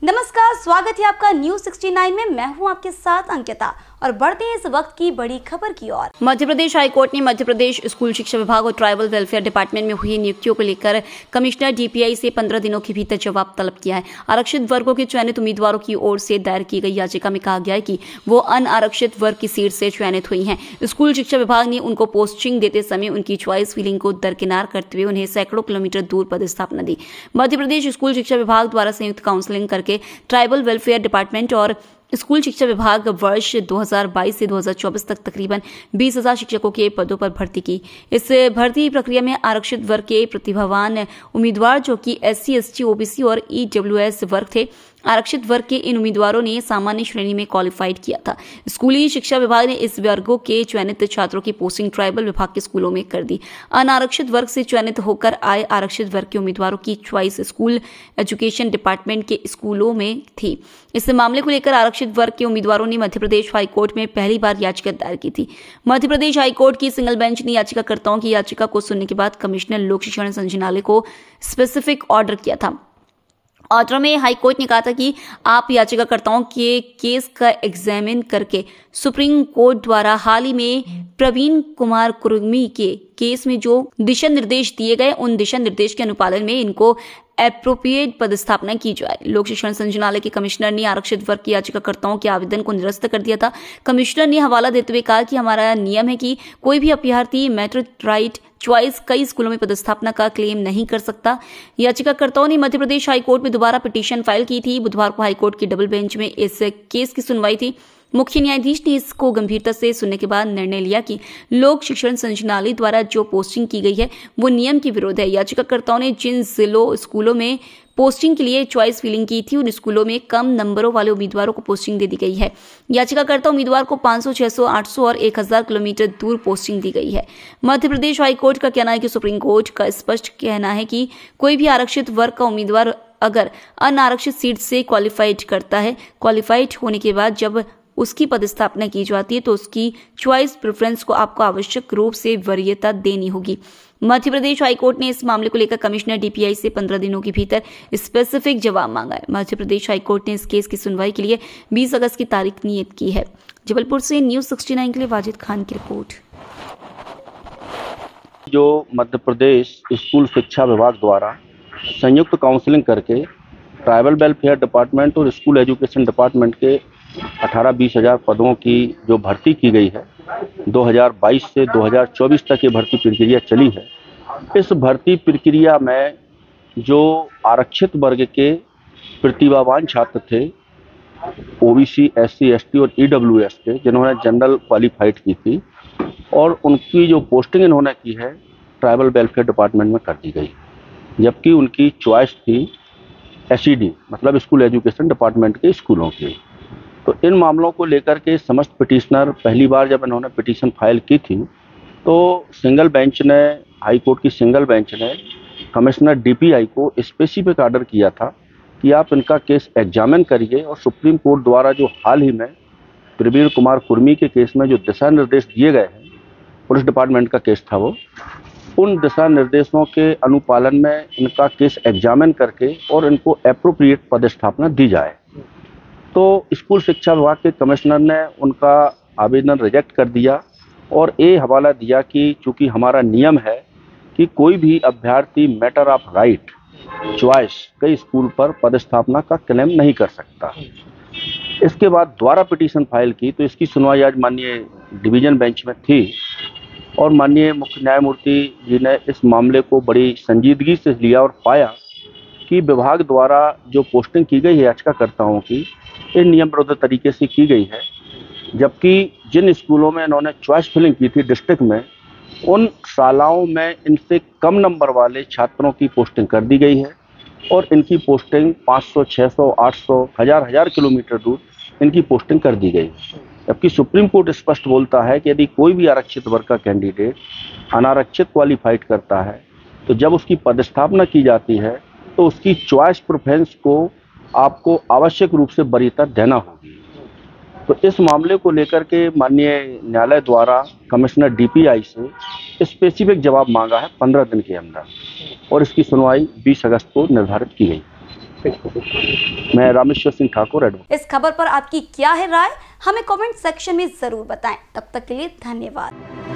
नमस्कार, स्वागत है आपका न्यूज 69 में। मैं हूं आपके साथ अंकिता और बढ़ते हैं इस वक्त की बड़ी खबर की ओर। मध्य प्रदेश हाईकोर्ट ने मध्य प्रदेश स्कूल शिक्षा विभाग और ट्राइबल वेलफेयर डिपार्टमेंट में हुई नियुक्तियों को लेकर कमिश्नर डीपीआई से 15 दिनों के भीतर जवाब तलब किया है। आरक्षित वर्गों के चयनित उम्मीदवारों की ओर से दायर की गई याचिका में कहा गया है कि वो अनारक्षित वर्ग की सीट से चयनित हुई हैं। स्कूल शिक्षा विभाग ने उनको पोस्टिंग देते समय उनकी च्वाइस फीलिंग को दरकिनार करते हुए उन्हें सैकड़ों किलोमीटर दूर पदस्थापना दी। मध्य प्रदेश स्कूल शिक्षा विभाग द्वारा संयुक्त काउंसलिंग करके ट्राइबल वेलफेयर डिपार्टमेंट और स्कूल शिक्षा विभाग वर्ष 2022 से 2024 तक तकरीबन 20,000 शिक्षकों के पदों पर भर्ती की। इस भर्ती प्रक्रिया में आरक्षित वर्ग के प्रतिभावान उम्मीदवार जो कि SC, ST, OBC और EWS वर्ग थे, आरक्षित वर्ग के इन उम्मीदवारों ने सामान्य श्रेणी में क्वालिफाइड किया था। स्कूली शिक्षा विभाग ने इस वर्गों के चयनित छात्रों की पोस्टिंग ट्राइबल विभाग के स्कूलों में कर दी। अनारक्षित वर्ग से चयनित होकर आए आरक्षित वर्ग के उम्मीदवारों की च्वाइस स्कूल एजुकेशन डिपार्टमेंट के स्कूलों में थी। इस मामले को लेकर आरक्षित वर्ग के उम्मीदवारों ने मध्य प्रदेश हाईकोर्ट में पहली बार याचिका दायर की थी। मध्य प्रदेश हाईकोर्ट की सिंगल बेंच ने याचिकाकर्ताओं की याचिका को सुनने के बाद कमिश्नर लोक शिक्षण संचालनालय को स्पेसिफिक ऑर्डर किया था। ऑर्डर में हाईकोर्ट ने कहा था कि आप याचिकाकर्ताओं के केस का एग्जामिन करके सुप्रीम कोर्ट द्वारा हाल ही में प्रवीण कुमार कुर्मी के केस में जो दिशा निर्देश दिए गए, उन दिशा निर्देश के अनुपालन में इनको एप्रोप्रिएट पदस्थापना की जाए। लोक शिक्षण संचालनालय के कमिश्नर ने आरक्षित वर्ग की याचिकाकर्ताओं के आवेदन को निरस्त कर दिया था। कमिश्नर ने हवाला देते हुए कहा कि हमारा नियम है कि कोई भी अभ्यर्थी मेरिट राइट च्वाइस कई स्कूलों में पदस्थापना का क्लेम नहीं कर सकता। याचिकाकर्ताओं ने मध्य प्रदेश हाईकोर्ट में दोबारा पिटीशन फाइल की थी। बुधवार को हाईकोर्ट की डबल बेंच में इस केस की सुनवाई थी। मुख्य न्यायाधीश ने इसको गंभीरता से सुनने के बाद निर्णय लिया कि लोक शिक्षण संचालनालय द्वारा जो पोस्टिंग की गई है वो नियम के विरुद्ध है। याचिकाकर्ताओं ने जिन स्कूलों में पोस्टिंग के लिए च्वाइस फिलिंग की थी, उन स्कूलों में कम नंबरों वाले उम्मीदवारों को पोस्टिंग दे दी गई है। याचिकाकर्ता उम्मीदवार को 500, 600, 800 और 1000 किलोमीटर दूर पोस्टिंग दी गई है। मध्य प्रदेश हाईकोर्ट का कहना है कि सुप्रीम कोर्ट का स्पष्ट कहना है कि कोई भी आरक्षित वर्ग का उम्मीदवार अगर अनारक्षित सीट से क्वालिफाइड करता है, क्वालिफाइड होने के बाद जब उसकी पदस्थापना की जाती है तो उसकी च्वाइस प्रेफरेंस को आपको आवश्यक रूप से वरीयता देनी होगी। मध्य प्रदेश हाईकोर्ट ने इस मामले को लेकर कमिश्नर डीपीआई से 15 दिनों के भीतर स्पेसिफिक जवाब मांगा है। मध्य प्रदेश हाईकोर्ट ने इस केस की सुनवाई के लिए 20 अगस्त की तारीख नियत की है। जबलपुर से न्यूज 69 के लिए वाजिद खान की रिपोर्ट। जो मध्य प्रदेश स्कूल शिक्षा विभाग द्वारा संयुक्त काउंसलिंग करके ट्राइबल वेलफेयर डिपार्टमेंट और स्कूल एजुकेशन डिपार्टमेंट के 18-20 हज़ार पदों की जो भर्ती की गई है, 2022 से 2024 तक ये भर्ती प्रक्रिया चली है। इस भर्ती प्रक्रिया में जो आरक्षित वर्ग के प्रतिभावान छात्र थे, OBC, SC, ST और EWS के, जिन्होंने जनरल क्वालिफाइड की थी और उनकी जो पोस्टिंग इन्होंने की है ट्राइबल वेलफेयर डिपार्टमेंट में कर दी गई, जबकि उनकी चॉइस थी SED मतलब स्कूल एजुकेशन डिपार्टमेंट के स्कूलों की। तो इन मामलों को लेकर के समस्त पिटिशनर पहली बार जब इन्होंने पिटीशन फाइल की थी तो सिंगल बेंच ने, हाईकोर्ट की सिंगल बेंच ने कमिश्नर डीपीआई को स्पेसिफिक ऑर्डर किया था कि आप इनका केस एग्जामिन करिए और सुप्रीम कोर्ट द्वारा जो हाल ही में प्रवीण कुमार कुर्मी के केस में जो दिशा निर्देश दिए गए हैं, पुलिस डिपार्टमेंट का केस था वो, उन दिशा निर्देशों के अनुपालन में इनका केस एग्जामिन करके और इनको एप्रोप्रिएट पदस्थापना दी जाए। तो स्कूल शिक्षा विभाग के कमिश्नर ने उनका आवेदन रिजेक्ट कर दिया और ये हवाला दिया कि चूंकि हमारा नियम है कि कोई भी अभ्यर्थी मैटर ऑफ राइट चॉइस कई स्कूल पर पदस्थापना का क्लेम नहीं कर सकता। इसके बाद दोबारा पिटीशन फाइल की तो इसकी सुनवाई आज माननीय डिवीजन बेंच में थी और माननीय मुख्य न्यायमूर्ति जी ने इस मामले को बड़ी संजीदगी से लिया और पाया कि विभाग द्वारा जो पोस्टिंग की गई है याचिकाकर्ताओं की, ये नियम विरुद्ध तरीके से की गई है, जबकि जिन स्कूलों में इन्होंने चॉइस फिलिंग की थी डिस्ट्रिक्ट में, उन शालाओं में इनसे कम नंबर वाले छात्रों की पोस्टिंग कर दी गई है और इनकी पोस्टिंग 500, 600, 800, 1000 किलोमीटर दूर इनकी पोस्टिंग कर दी गई। जबकि सुप्रीम कोर्ट स्पष्ट बोलता है कि यदि कोई भी आरक्षित वर्ग का कैंडिडेट अनारक्षित क्वालिफाइड करता है तो जब उसकी पदस्थापना की जाती है तो उसकी चॉइस प्रेफरेंस को आपको आवश्यक रूप से वरीयता देना होगी। तो इस मामले को लेकर के माननीय न्यायालय द्वारा कमिश्नर डीपीआई से स्पेसिफिक जवाब मांगा है 15 दिन के अंदर और इसकी सुनवाई 20 अगस्त को निर्धारित की गई। आपका स्कूल? मैं रामेश्वर सिंह ठाकुर एडवोकेट। इस खबर पर आपकी क्या है राय, हमें कमेंट सेक्शन में जरूर बताएं। तब तक के लिए धन्यवाद।